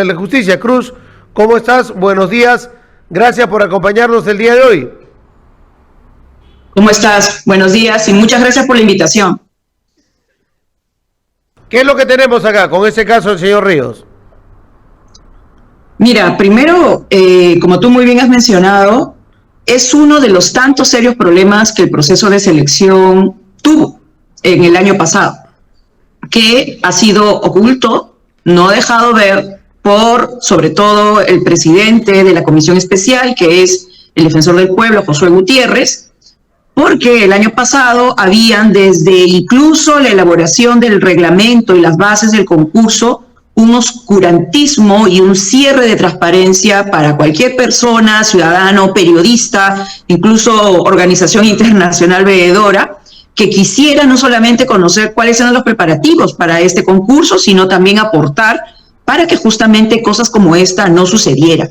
de la Justicia. Cruz, ¿cómo estás? Buenos días. Gracias por acompañarnos el día de hoy. ¿Cómo estás? Buenos días y muchas gracias por la invitación. ¿Qué es lo que tenemos acá con ese caso del señor Ríos? Mira, primero, como tú muy bien has mencionado, es uno de los tantos serios problemas que el proceso de selección tuvo en el año pasado, que ha sido oculto, no dejado ver por, sobre todo, el presidente de la Comisión Especial, que es el defensor del pueblo, Josué Gutiérrez, porque el año pasado habían desde incluso la elaboración del reglamento y las bases del concurso un oscurantismo y un cierre de transparencia para cualquier persona, ciudadano, periodista, incluso organización internacional veedora, que quisiera no solamente conocer cuáles eran los preparativos para este concurso, sino también aportar para que justamente cosas como esta no sucediera.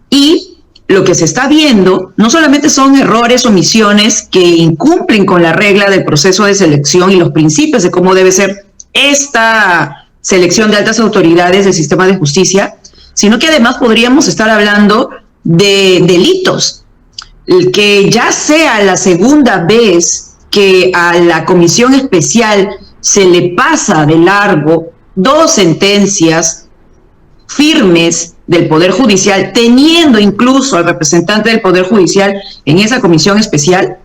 Y lo que se está viendo no solamente son errores, omisiones que incumplen con la regla del proceso de selección y los principios de cómo debe ser esta selección de altas autoridades del sistema de justicia, sino que además podríamos estar hablando de delitos, que ya sea la segunda vez que a la Comisión Especial se le pasa de largo 2 sentencias firmes del Poder Judicial, teniendo incluso al representante del Poder Judicial en esa comisión especial,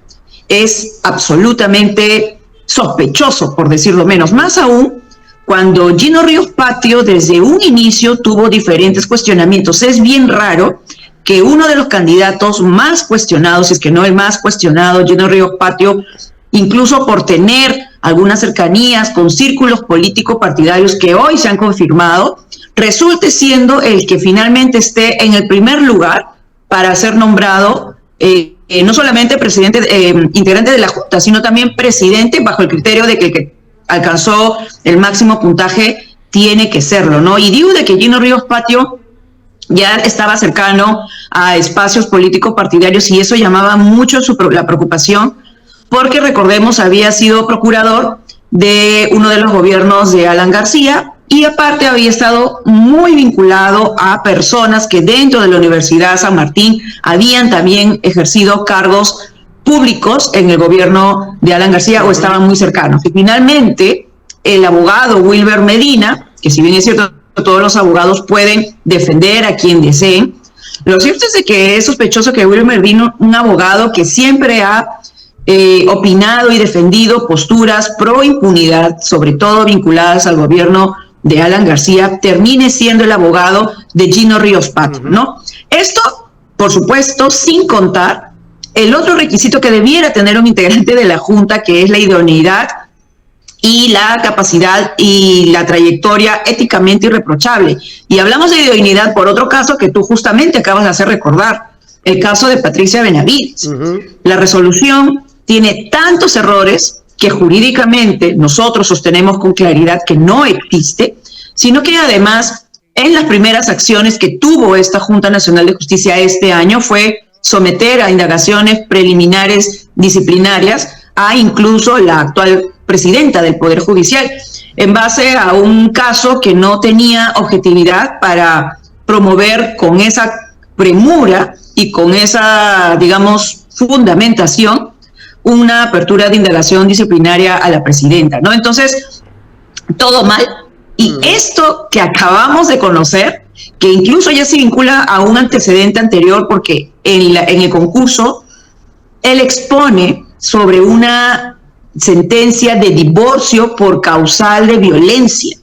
es absolutamente sospechoso, por decirlo menos. Más aún cuando Gino Ríos Patio desde un inicio tuvo diferentes cuestionamientos. Es bien raro que uno de los candidatos más cuestionados, si es que no el más cuestionado, Gino Ríos Patio, incluso por tener algunas cercanías con círculos políticos partidarios que hoy se han confirmado, resulte siendo el que finalmente esté en el primer lugar para ser nombrado no solamente presidente, integrante de la Junta, sino también presidente bajo el criterio de que el que alcanzó el máximo puntaje tiene que serlo, ¿no? Y digo de que Gino Ríos Patio ya estaba cercano a espacios políticos partidarios y eso llamaba mucho la preocupación, porque recordemos había sido procurador de uno de los gobiernos de Alan García y aparte había estado muy vinculado a personas que dentro de la Universidad San Martín habían también ejercido cargos públicos en el gobierno de Alan García o estaban muy cercanos. Y finalmente el abogado Wilber Medina, que si bien es cierto todos los abogados pueden defender a quien deseen, lo cierto es de que es sospechoso que Wilber Medina, un abogado que siempre ha opinado y defendido posturas pro impunidad, sobre todo vinculadas al gobierno de Alan García, termine siendo el abogado de Gino Ríos Patio, ¿no? Esto, por supuesto, sin contar el otro requisito que debiera tener un integrante de la Junta, que es la idoneidad y la capacidad y la trayectoria éticamente irreprochable. Y hablamos de idoneidad por otro caso que tú justamente acabas de hacer recordar, el caso de Patricia Benavides. La resolución tiene tantos errores que jurídicamente nosotros sostenemos con claridad que no existe, sino que además en las primeras acciones que tuvo esta Junta Nacional de Justicia este año fue someter a indagaciones preliminares disciplinarias a incluso la actual presidenta del Poder Judicial, en base a un caso que no tenía objetividad para promover con esa premura y con esa, digamos, fundamentación una apertura de indagación disciplinaria a la presidenta, ¿no? Entonces, todo mal. Y esto que acabamos de conocer, que incluso ya se vincula a un antecedente anterior, porque en el concurso él expone sobre una sentencia de divorcio por causal de violencia,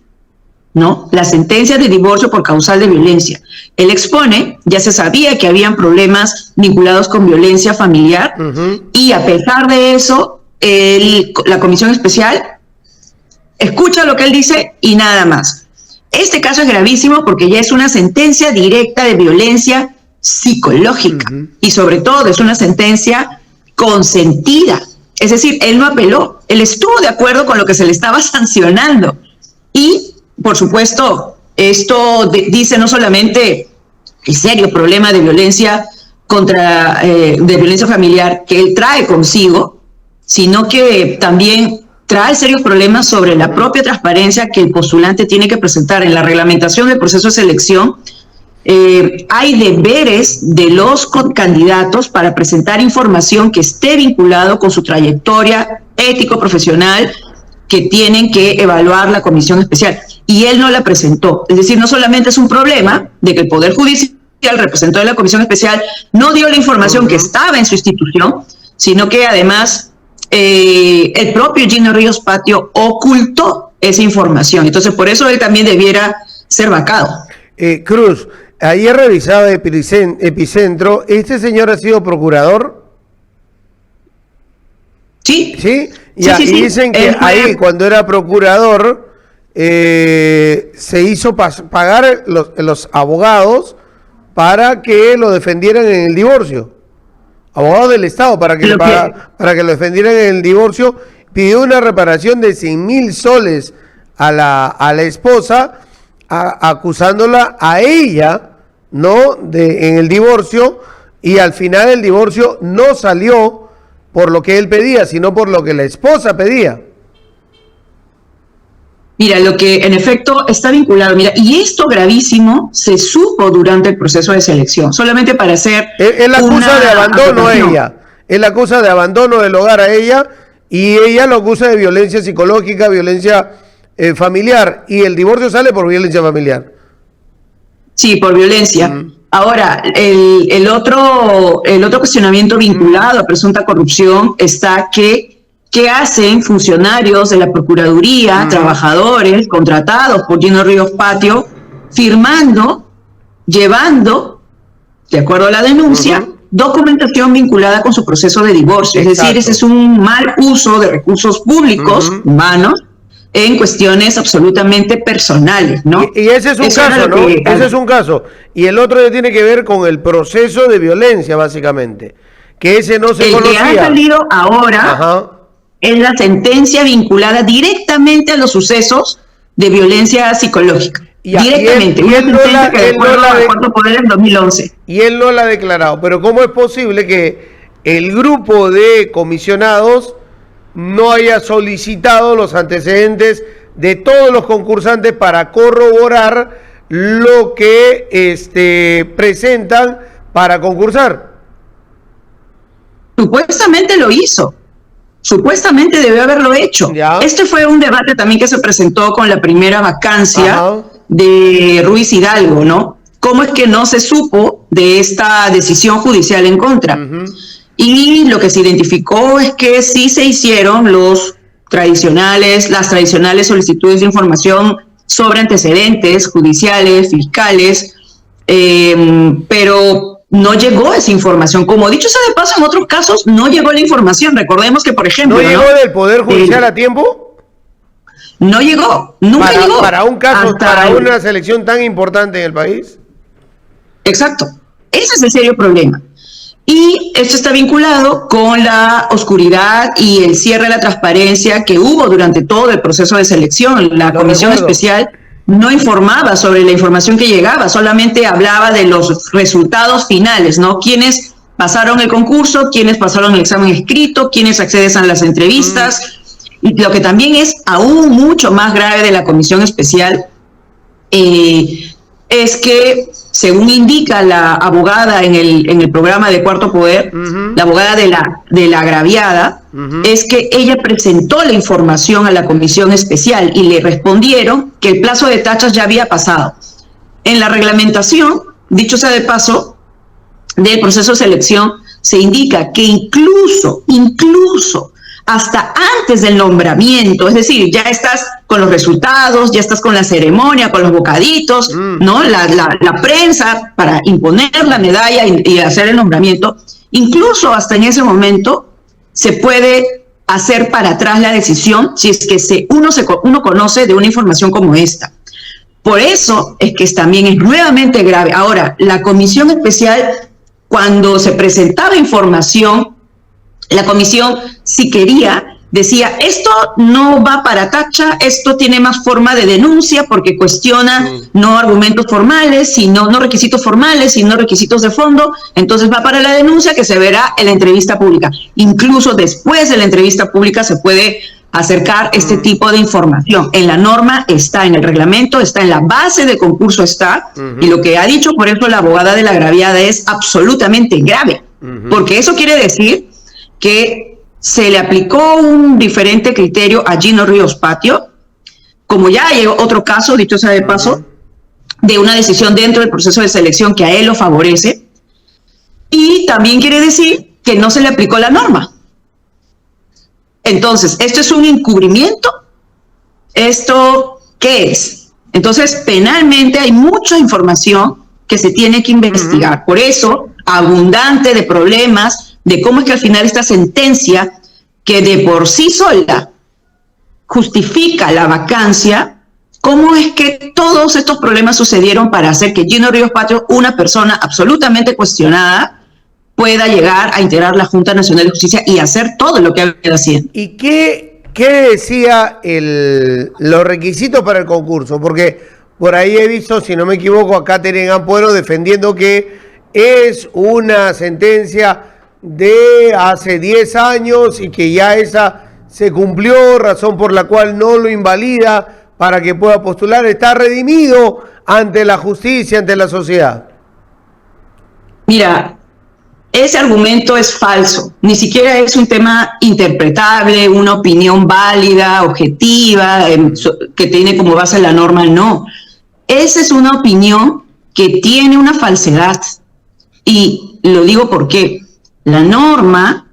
¿no? La sentencia de divorcio por causal de violencia. Él expone, ya se sabía que habían problemas vinculados con violencia familiar, y a pesar de eso, la Comisión Especial escucha lo que él dice y nada más. Este caso es gravísimo porque ya es una sentencia directa de violencia psicológica y sobre todo es una sentencia consentida. Es decir, él no apeló, él estuvo de acuerdo con lo que se le estaba sancionando. Y, por supuesto, esto dice no solamente el serio problema de violencia de violencia familiar que él trae consigo, sino que también trae serios problemas sobre la propia transparencia que el postulante tiene que presentar. En la reglamentación del proceso de selección hay deberes de los candidatos para presentar información que esté vinculado con su trayectoria ético-profesional que tienen que evaluar la comisión especial. Y él no la presentó. Es decir, no solamente es un problema de que el Poder Judicial, el representante de la comisión especial, no dio la información que estaba en su institución, sino que además el propio Eugenio Ríos Patio ocultó esa información. Entonces, por eso él también debiera ser vacado. Cruz, ayer revisaba Epicentro. ¿Este señor ha sido procurador? Sí. ¿Sí? Ya, sí. Y dicen que ahí, cuando era procurador, se hizo pagar los abogados para que lo defendieran en el divorcio. Abogados del Estado para que lo defendieran en el divorcio. Pidió una reparación de 100,000 soles a la esposa, acusándola a ella, ¿no?, en el divorcio, y al final el divorcio no salió por lo que él pedía, sino por lo que la esposa pedía. Mira, lo que en efecto está vinculado, mira, y esto gravísimo se supo durante el proceso de selección, solamente para hacer Él acusa de abandono a ella, él acusa de abandono del hogar a ella, y ella lo acusa de violencia psicológica, violencia familiar, y el divorcio sale por violencia familiar. Sí, por violencia. Ahora, el otro cuestionamiento vinculado a presunta corrupción está ¿qué hacen funcionarios de la Procuraduría, trabajadores contratados por Eugenio Ríos Patio, firmando, llevando, de acuerdo a la denuncia, documentación vinculada con su proceso de divorcio? Exacto. Es decir, ese es un mal uso de recursos públicos humanos en cuestiones absolutamente personales, ¿no? Y ese es un caso, ¿no? Ese es un caso. Y el otro ya tiene que ver con el proceso de violencia, básicamente. Que ese no se conocía. El que ha salido ahora es la sentencia vinculada directamente a los sucesos de violencia psicológica. Directamente. Y él no la, que Cuarto Poder en 2011. Y él no la ha declarado. Pero ¿cómo es posible que el grupo de comisionados no haya solicitado los antecedentes de todos los concursantes para corroborar lo que presentan para concursar? Supuestamente lo hizo. Supuestamente debió haberlo hecho. ¿Ya? Este fue un debate también que se presentó con la primera vacancia de Ruiz Hidalgo, ¿no? ¿Cómo es que no se supo de esta decisión judicial en contra? Y lo que se identificó es que sí se hicieron las tradicionales solicitudes de información sobre antecedentes judiciales, fiscales, pero no llegó esa información. Como dicho sea de paso, en otros casos no llegó la información. Recordemos que, por ejemplo... ¿No llegó del Poder Judicial a tiempo? No llegó, nunca llegó. Para un caso, para una selección tan importante en el país. Exacto. Ese es el serio problema. Y esto está vinculado con la oscuridad y el cierre de la transparencia que hubo durante todo el proceso de selección. La comisión especial no informaba sobre la información que llegaba, solamente hablaba de los resultados finales, ¿no? Quiénes pasaron el concurso, quiénes pasaron el examen escrito, quiénes acceden a las entrevistas. Y lo que también es aún mucho más grave de la comisión especial es que, según indica la abogada en el programa de Cuarto Poder, la abogada de la agraviada, es que ella presentó la información a la comisión especial y le respondieron que el plazo de tachas ya había pasado. En la reglamentación, dicho sea de paso, del proceso de selección, se indica que incluso hasta antes del nombramiento, es decir, ya estás con los resultados, ya estás con la ceremonia, con los bocaditos, ¿no? La prensa para imponer la medalla y hacer el nombramiento, incluso hasta en ese momento se puede hacer para atrás la decisión si es que uno conoce de una información como esta. Por eso es que también es nuevamente grave. Ahora, la comisión especial, cuando se presentaba información, la comisión, si quería, decía, esto no va para tacha, esto tiene más forma de denuncia porque cuestiona no argumentos formales, sino no requisitos formales, sino requisitos de fondo, entonces va para la denuncia que se verá en la entrevista pública. Incluso después de la entrevista pública se puede acercar este tipo de información. En la norma está, en el reglamento está, en la base del concurso está, y lo que ha dicho por eso la abogada de la agraviada es absolutamente grave, porque eso quiere decir que se le aplicó un diferente criterio a Gino Ríos Patio, como ya hay otro caso, dicho sea de paso, de una decisión dentro del proceso de selección que a él lo favorece, y también quiere decir que no se le aplicó la norma. Entonces, ¿esto es un encubrimiento? ¿Esto qué es? Entonces, penalmente hay mucha información que se tiene que investigar. Por eso, abundante de problemas de cómo es que al final esta sentencia, que de por sí sola justifica la vacancia, cómo es que todos estos problemas sucedieron para hacer que Gino Ríos Patio, una persona absolutamente cuestionada, pueda llegar a integrar la Junta Nacional de Justicia y hacer todo lo que ha venido haciendo. ¿Y qué decía los requisitos para el concurso? Porque por ahí he visto, si no me equivoco, a Katherine Ampuero defendiendo que es una sentencia de hace 10 años y que ya esa se cumplió, razón por la cual no lo invalida para que pueda postular. Está redimido ante la justicia, ante la sociedad. Mira, ese argumento es falso, ni siquiera es un tema interpretable, una opinión válida, objetiva, que tiene como base la norma, no. Esa es una opinión que tiene una falsedad, y lo digo porque la norma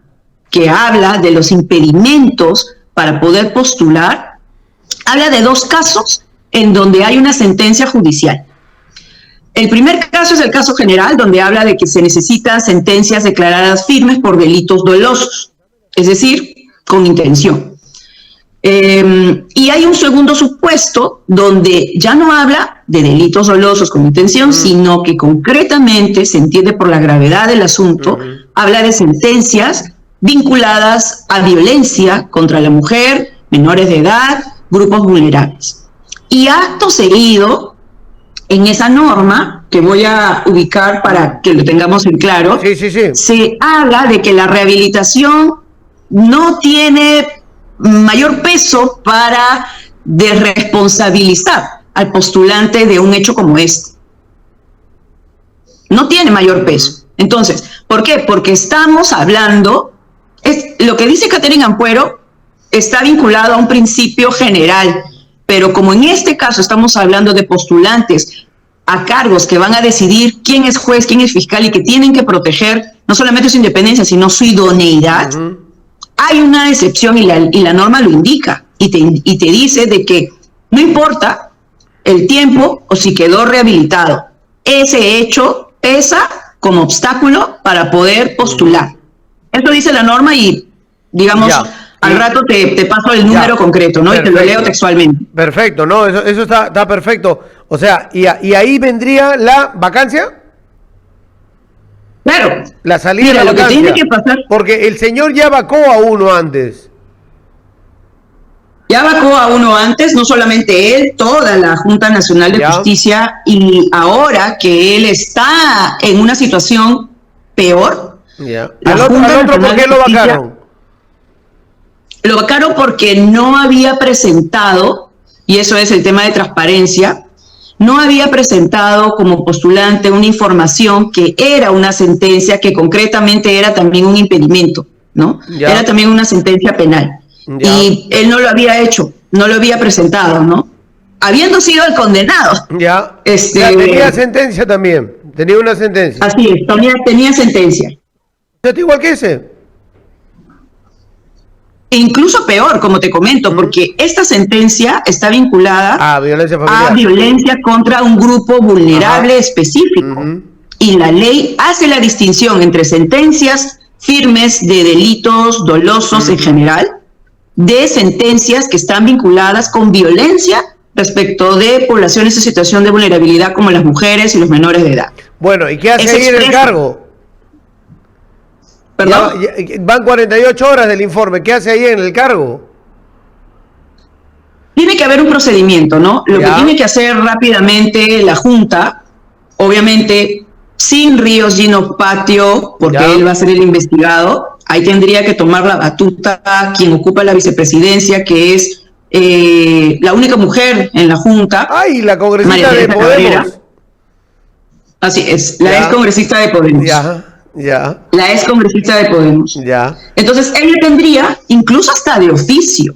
que habla de los impedimentos para poder postular, habla de 2 casos en donde hay una sentencia judicial. El primer caso es el caso general, donde habla de que se necesitan sentencias declaradas firmes por delitos dolosos, es decir, con intención. Y hay un segundo supuesto donde ya no habla de delitos dolosos con intención, sino que concretamente se entiende por la gravedad del asunto, habla de sentencias vinculadas a violencia contra la mujer, menores de edad, grupos vulnerables. Y acto seguido, en esa norma, que voy a ubicar para que lo tengamos en claro, se habla de que la rehabilitación no tiene mayor peso para desresponsabilizar al postulante de un hecho como este. No tiene mayor peso. Entonces, ¿por qué? Porque estamos hablando, lo que dice Katherine Ampuero está vinculado a un principio general, pero como en este caso estamos hablando de postulantes a cargos que van a decidir quién es juez, quién es fiscal y que tienen que proteger no solamente su independencia, sino su idoneidad, hay una excepción y la norma lo indica y te dice de que no importa el tiempo o si quedó rehabilitado, ese hecho pesa como obstáculo para poder postular. Esto dice la norma y, digamos, al rato te paso el número concreto, ¿no? Perfecto. Y te lo leo textualmente. Perfecto, no, eso está perfecto. O sea, y ahí vendría la vacancia. Claro. La salida de la vacancia. Lo que tiene que pasar. Porque el señor ya vacó a uno antes. Ya vacó a uno antes, no solamente él, toda la Junta Nacional de Justicia, y ahora que él está en una situación peor. ¿Al otro por qué lo vacaron? Lo vacaron porque no había presentado, y eso es el tema de transparencia, no había presentado como postulante una información que era una sentencia, que concretamente era también un impedimento, ¿no? Era también una sentencia penal. Y él no lo había hecho, no lo había presentado, ¿no? Habiendo sido el condenado. Tenía sentencia también, tenía una sentencia. Así es, tenía sentencia. ¿Está igual que ese? E incluso peor, como te comento, porque esta sentencia está vinculada a violencia familiar, a violencia contra un grupo vulnerable específico. Y la ley hace la distinción entre sentencias firmes de delitos dolosos en general, de sentencias que están vinculadas con violencia respecto de poblaciones en situación de vulnerabilidad como las mujeres y los menores de edad. Bueno, ¿y qué hace ahí en el cargo? ¿Perdón? Van 48 horas del informe. ¿Qué hace ahí en el cargo? Tiene que haber un procedimiento, ¿no? Lo que tiene que hacer rápidamente la Junta, obviamente sin Ríos Gino Patio, porque él va a ser el investigado, ahí tendría que tomar la batuta quien ocupa la vicepresidencia, que es la única mujer en la Junta. ¡Ay, la congresista de Podemos! Cabrera. Así es, la ex congresista de Podemos. Ya. La ex congresista de Podemos. Ya. Entonces, ella tendría, incluso hasta de oficio,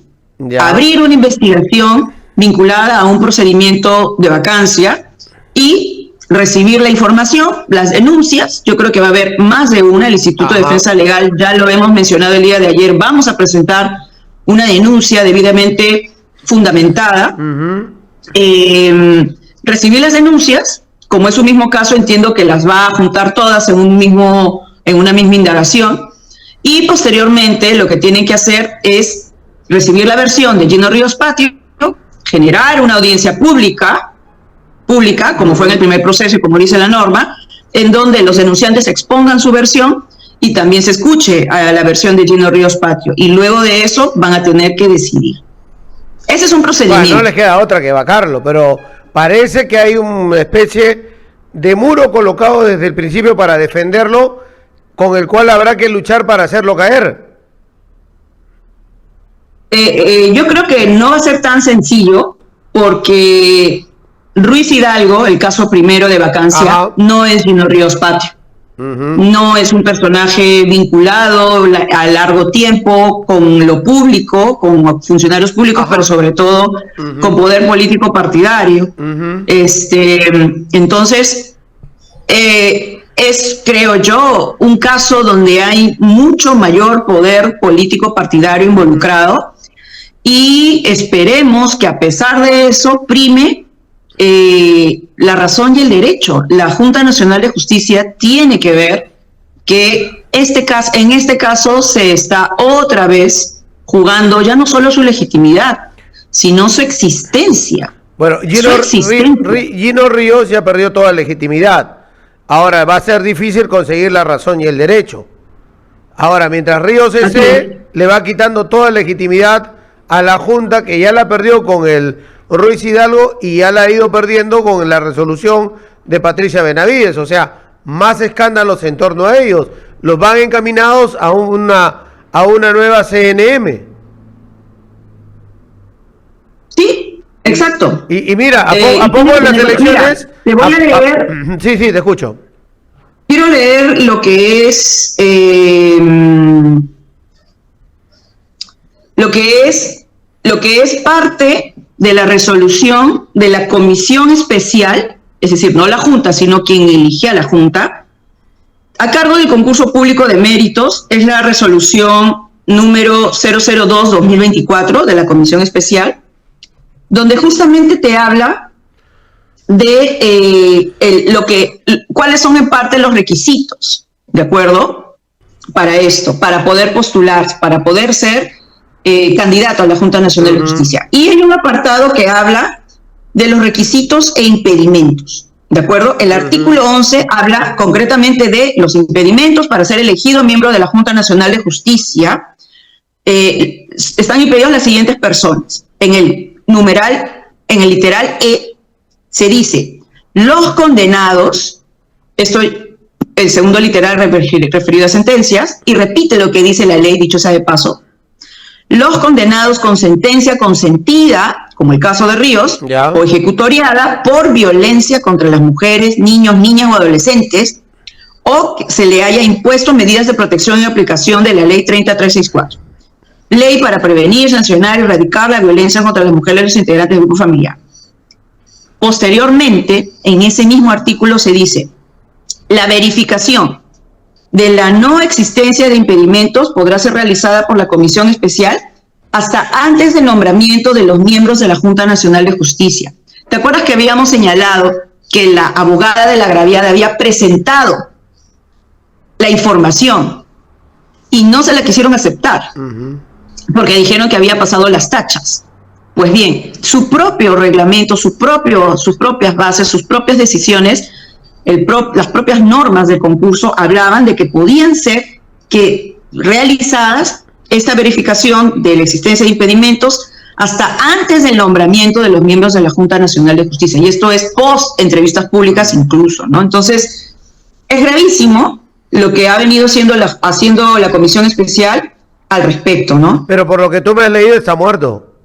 abrir una investigación vinculada a un procedimiento de vacancia y recibir la información, las denuncias. Yo creo que va a haber más de una. El Instituto de Defensa Legal, ya lo hemos mencionado el día de ayer, vamos a presentar una denuncia debidamente fundamentada. Recibir las denuncias. Como es un mismo caso, entiendo que las va a juntar todas en una misma indagación, y posteriormente lo que tienen que hacer es recibir la versión de Gino Ríos Patio, generar una audiencia pública, como fue en el primer proceso y como dice la norma, en donde los denunciantes expongan su versión y también se escuche a la versión de Gino Ríos Patio, y luego de eso van a tener que decidir. Ese es un procedimiento. Bueno, no les queda otra que vacarlo, pero parece que hay una especie de muro colocado desde el principio para defenderlo, con el cual habrá que luchar para hacerlo caer. Yo creo que no va a ser tan sencillo, porque Ruiz Hidalgo, el caso primero de vacancia, no es Gino Ríos Patio. No es un personaje vinculado a largo tiempo con lo público, con funcionarios públicos, pero sobre todo con poder político partidario. Entonces, es, creo yo, un caso donde hay mucho mayor poder político partidario involucrado, y esperemos que a pesar de eso prime la razón y el derecho. La Junta Nacional de Justicia tiene que ver que en este caso se está otra vez jugando ya no solo su legitimidad, sino su existencia. Bueno, Gino Ríos ya perdió toda legitimidad. Ahora va a ser difícil conseguir la razón y el derecho. Ahora, mientras Ríos le va quitando toda legitimidad a la Junta, que ya la perdió con el Ruiz Hidalgo y ya la ha ido perdiendo con la resolución de Patricia Benavides. O sea, más escándalos en torno a ellos. Los van encaminados a una nueva CNM. Sí, exacto. Y mira, a poco en las elecciones... Te voy a leer... Sí, te escucho. Quiero leer lo que es... lo que es parte de la resolución de la comisión especial, es decir, no la Junta, sino quien elige a la Junta, a cargo del concurso público de méritos. Es la resolución número 002-2024 de la comisión especial, donde justamente te habla de cuáles son en parte los requisitos, ¿de acuerdo? Para esto, para poder postular, para poder ser candidato a la Junta Nacional de Justicia. Y hay un apartado que habla de los requisitos e impedimentos, ¿de acuerdo? El artículo 11 habla concretamente de los impedimentos para ser elegido miembro de la Junta Nacional de Justicia. Están impedidos las siguientes personas. En el literal E, se dice: los condenados, el segundo literal referido a sentencias, y repite lo que dice la ley, dicho sea de paso: los condenados con sentencia consentida, como el caso de Ríos, o ejecutoriada por violencia contra las mujeres, niños, niñas o adolescentes, o que se le haya impuesto medidas de protección y aplicación de la ley 30364. Ley para prevenir, sancionar y erradicar la violencia contra las mujeres y los integrantes del grupo familiar. Posteriormente, en ese mismo artículo se dice: la verificación de la no existencia de impedimentos podrá ser realizada por la comisión especial hasta antes del nombramiento de los miembros de la Junta Nacional de Justicia. ¿Te acuerdas que habíamos señalado que la abogada de la agraviada había presentado la información y no se la quisieron aceptar? Porque dijeron que había pasado las tachas. Pues bien, su propio reglamento, sus propias bases, sus propias decisiones, las propias normas del concurso hablaban de que podían ser realizadas esta verificación de la existencia de impedimentos hasta antes del nombramiento de los miembros de la Junta Nacional de Justicia. Y esto es post entrevistas públicas incluso, ¿no? Entonces, es gravísimo lo que ha venido haciendo la comisión especial al respecto, ¿no? Pero por lo que tú me has leído está muerto.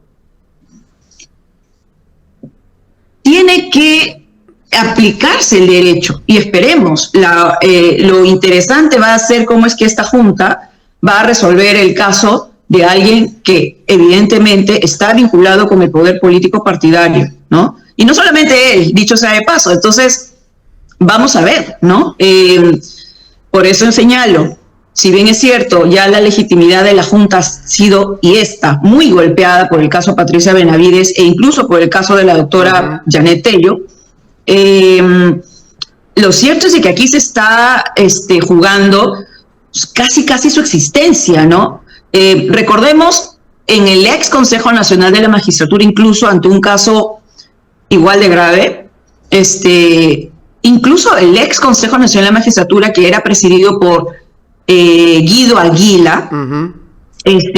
Tiene que aplicarse el derecho y esperemos. Lo interesante va a ser cómo es que esta Junta va a resolver el caso de alguien que evidentemente está vinculado con el poder político partidario, ¿no? Y no solamente él, dicho sea de paso. Entonces, vamos a ver, ¿no? Por eso señalo, si bien es cierto, ya la legitimidad de la Junta ha sido y está muy golpeada por el caso Patricia Benavides e incluso por el caso de la doctora Janet Tello, lo cierto es que aquí se está jugando casi su existencia, ¿no? Recordemos, en el ex Consejo Nacional de la Magistratura, incluso ante un caso igual de grave, incluso el ex Consejo Nacional de la Magistratura, que era presidido por Guido Aguila,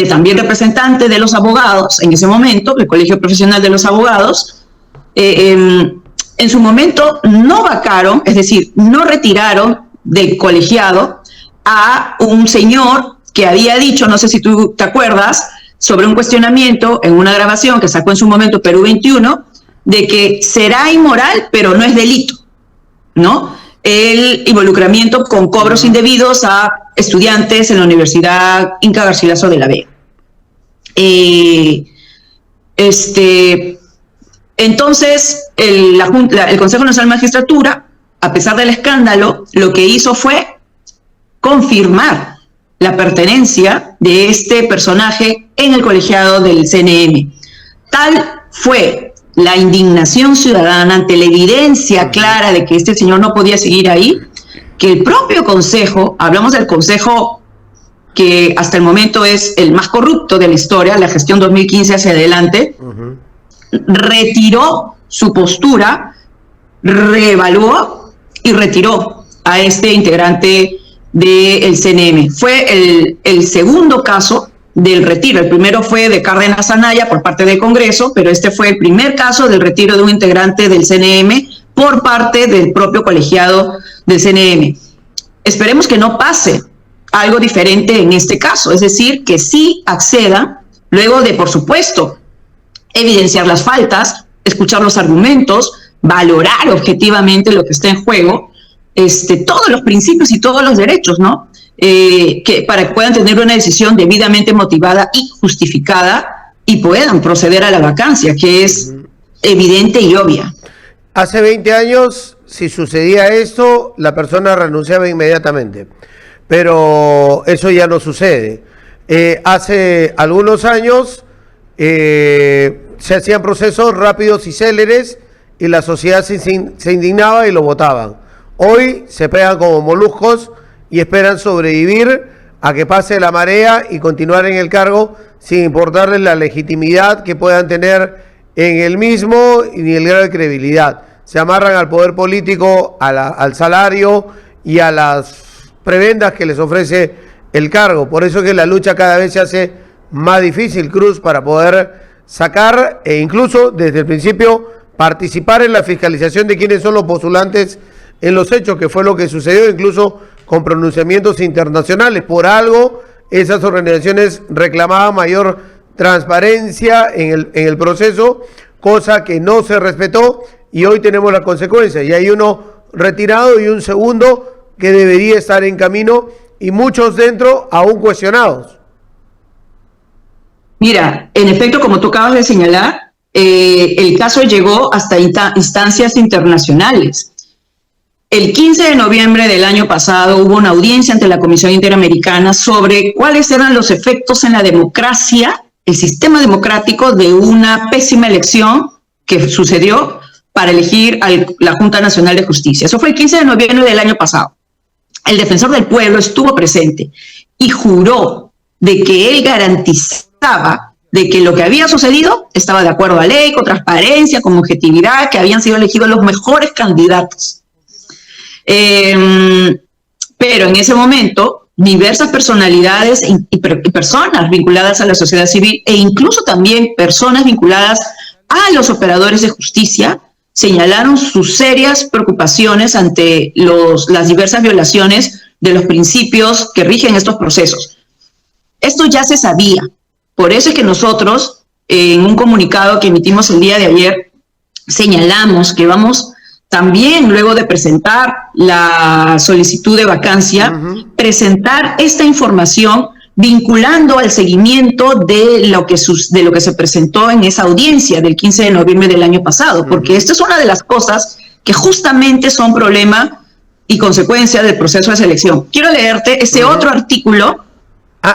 también representante de los abogados en ese momento, del Colegio Profesional de los Abogados, en su momento no vacaron, es decir, no retiraron del colegiado a un señor que había dicho, no sé si tú te acuerdas, sobre un cuestionamiento en una grabación que sacó en su momento Perú 21, de que será inmoral, pero no es delito, ¿no? El involucramiento con cobros indebidos a estudiantes en la Universidad Inca Garcilaso de la Vega. Entonces, el Consejo Nacional de Magistratura, a pesar del escándalo, lo que hizo fue confirmar la pertenencia de este personaje en el colegiado del CNM. Tal fue la indignación ciudadana ante la evidencia clara de que este señor no podía seguir ahí, que el propio Consejo, hablamos del Consejo que hasta el momento es el más corrupto de la historia, la gestión 2015 hacia adelante, retiró su postura, reevaluó y retiró a este integrante del CNM. Fue el segundo caso del retiro. El primero fue de Cárdenas Anaya por parte del Congreso, pero este fue el primer caso del retiro de un integrante del CNM por parte del propio colegiado del CNM. Esperemos que no pase algo diferente en este caso, es decir, que sí acceda, luego de, por supuesto, evidenciar las faltas, escuchar los argumentos, valorar objetivamente lo que está en juego, todos los principios y todos los derechos, ¿no? Para que puedan tener una decisión debidamente motivada y justificada y puedan proceder a la vacancia, que es evidente y obvia. Hace 20 años, si sucedía esto, la persona renunciaba inmediatamente, pero eso ya no sucede. Hace algunos años se hacían procesos rápidos y céleres y la sociedad se indignaba y lo votaban. Hoy se pegan como moluscos y esperan sobrevivir a que pase la marea y continuar en el cargo sin importarles la legitimidad que puedan tener en el mismo ni el grado de credibilidad. Se amarran al poder político, al salario y a las prebendas que les ofrece el cargo. Por eso es que la lucha cada vez se hace más difícil, Cruz, para poder sacar e incluso desde el principio participar en la fiscalización de quiénes son los postulantes en los hechos, que fue lo que sucedió incluso con pronunciamientos internacionales. Por algo, esas organizaciones reclamaban mayor transparencia en el proceso, cosa que no se respetó, y hoy tenemos las consecuencias. Y hay uno retirado y un segundo que debería estar en camino, y muchos dentro aún cuestionados. Mira, en efecto, como tú acabas de señalar, el caso llegó hasta instancias internacionales. El 15 de noviembre del año pasado hubo una audiencia ante la Comisión Interamericana sobre cuáles eran los efectos en la democracia, el sistema democrático, de una pésima elección que sucedió para elegir a la Junta Nacional de Justicia. Eso fue el 15 de noviembre del año pasado. El defensor del pueblo estuvo presente y juró de que él garantizaba de que lo que había sucedido estaba de acuerdo a ley, con transparencia, con objetividad, que habían sido elegidos los mejores candidatos. Pero en ese momento, diversas personalidades y personas vinculadas a la sociedad civil e incluso también personas vinculadas a los operadores de justicia señalaron sus serias preocupaciones ante las diversas violaciones de los principios que rigen estos procesos. Esto ya se sabía. Por eso es que nosotros, en un comunicado que emitimos el día de ayer, señalamos que vamos también, luego de presentar la solicitud de vacancia, presentar esta información vinculando al seguimiento de lo que se presentó en esa audiencia del 15 de noviembre del año pasado, porque esto es una de las cosas que justamente son problema y consecuencia del proceso de selección. Quiero leerte este otro artículo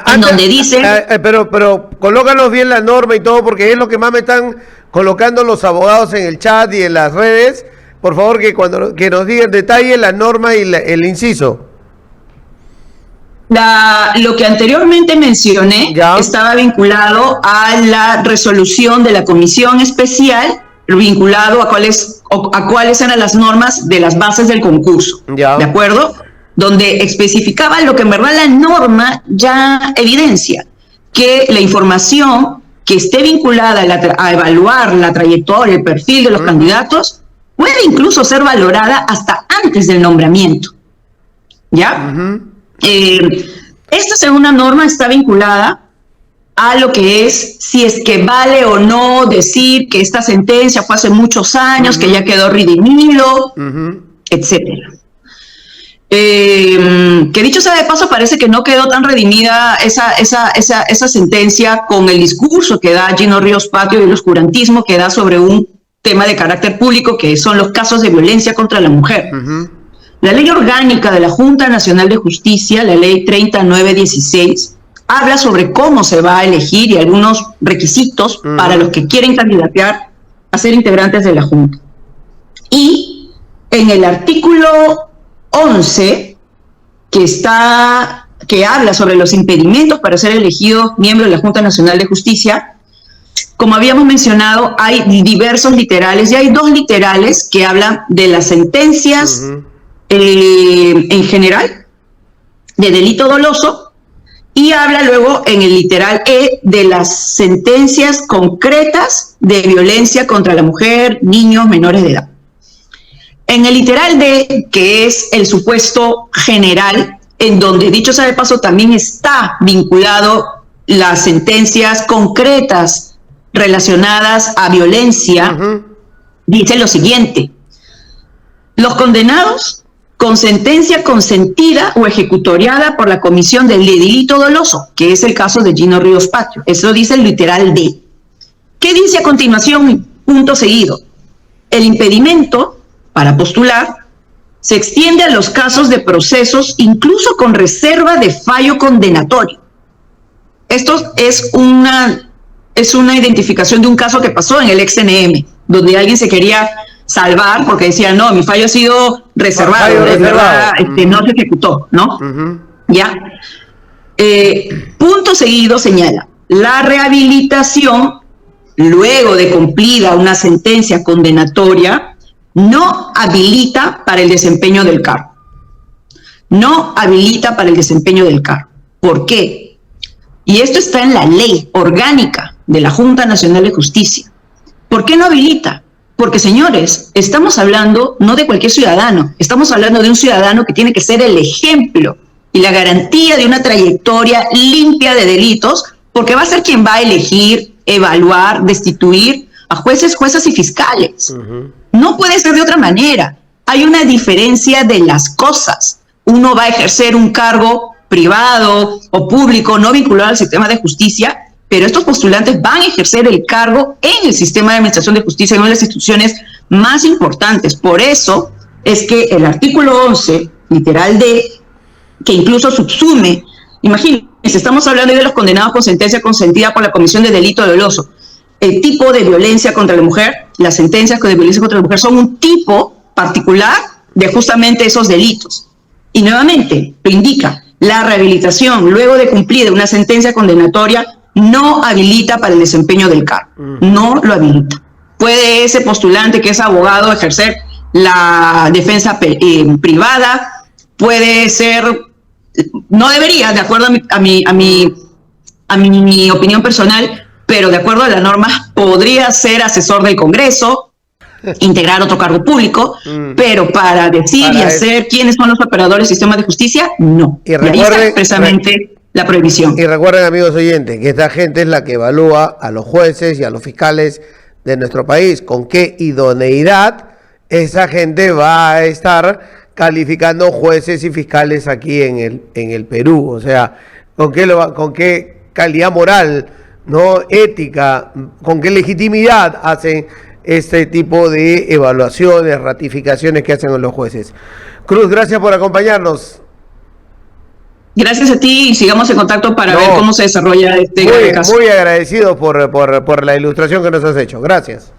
en donde dice... Pero colócanos bien la norma y todo, porque es lo que más me están colocando los abogados en el chat y en las redes. Por favor, que nos diga en detalle la norma y el inciso. Lo que anteriormente mencioné estaba vinculado a la resolución de la comisión especial, vinculado a cuáles eran las normas de las bases del concurso, ¿de acuerdo? Donde especificaba lo que en verdad la norma ya evidencia, que la información que esté vinculada a evaluar la trayectoria, el perfil de los candidatos, puede incluso ser valorada hasta antes del nombramiento, ¿ya? Esta segunda norma está vinculada a lo que es si es que vale o no decir que esta sentencia fue hace muchos años, que ya quedó redimido, etcétera. Que dicho sea de paso, parece que no quedó tan redimida esa sentencia con el discurso que da Gino Ríos Patio y el oscurantismo que da sobre un tema de carácter público, que son los casos de violencia contra la mujer. La ley orgánica de la Junta Nacional de Justicia, la ley 3916, habla sobre cómo se va a elegir y algunos requisitos para los que quieren candidatear a ser integrantes de la Junta. Y en el artículo 11, que habla sobre los impedimentos para ser elegido miembro de la Junta Nacional de Justicia, como habíamos mencionado, hay diversos literales, y hay dos literales que hablan de las sentencias en general, de delito doloso, y habla luego en el literal E de las sentencias concretas de violencia contra la mujer, niños, menores de edad. En el literal D, que es el supuesto general, en donde, dicho sea de paso, también está vinculado las sentencias concretas relacionadas a violencia, dice lo siguiente: los condenados con sentencia consentida o ejecutoriada por la comisión del delito doloso, que es el caso de Gino Ríos Patio. Eso dice el literal D. ¿Qué dice a continuación? Punto seguido. El impedimento para postular se extiende a los casos de procesos incluso con reserva de fallo condenatorio. Esto es una identificación de un caso que pasó en el ex-CNM, donde alguien se quería salvar porque decía, no, mi fallo ha sido reservado, de verdad, no se ejecutó, ¿no? ¿Ya? Punto seguido señala, la rehabilitación, luego de cumplida una sentencia condenatoria, no habilita para el desempeño del cargo. No habilita para el desempeño del cargo. ¿Por qué? Y esto está en la ley orgánica de la Junta Nacional de Justicia. ¿Por qué no habilita? Porque, señores, estamos hablando no de cualquier ciudadano, estamos hablando de un ciudadano que tiene que ser el ejemplo y la garantía de una trayectoria limpia de delitos, porque va a ser quien va a elegir, evaluar, destituir a jueces, juezas y fiscales. No puede ser de otra manera. Hay una diferencia de las cosas. Uno va a ejercer un cargo privado o público no vinculado al sistema de justicia, pero estos postulantes van a ejercer el cargo en el sistema de administración de justicia, en una de las instituciones más importantes. Por eso es que el artículo 11, literal D, que incluso subsume, imagínense, estamos hablando de los condenados con sentencia consentida por la comisión de delito doloso. El tipo de violencia contra la mujer, las sentencias de violencia contra la mujer son un tipo particular de justamente esos delitos. Y nuevamente, lo indica, la rehabilitación luego de cumplida una sentencia condenatoria no habilita para el desempeño del cargo, no lo habilita. Puede ese postulante que es abogado ejercer la defensa privada, puede ser, no debería, de acuerdo a mi opinión personal, pero de acuerdo a la norma podría ser asesor del Congreso, integrar otro cargo público, pero para decir y hacer quiénes son los operadores del sistema de justicia, no. Y ahí está expresamente la prohibición. Y recuerden, amigos oyentes, que esta gente es la que evalúa a los jueces y a los fiscales de nuestro país. ¿Con qué idoneidad esa gente va a estar calificando jueces y fiscales aquí en el Perú? O sea, con qué calidad moral, no ética, con qué legitimidad hacen este tipo de evaluaciones, ratificaciones que hacen los jueces. Cruz, gracias por acompañarnos. Gracias a ti y sigamos en contacto para ver cómo se desarrolla este caso. Muy agradecido por la ilustración que nos has hecho. Gracias.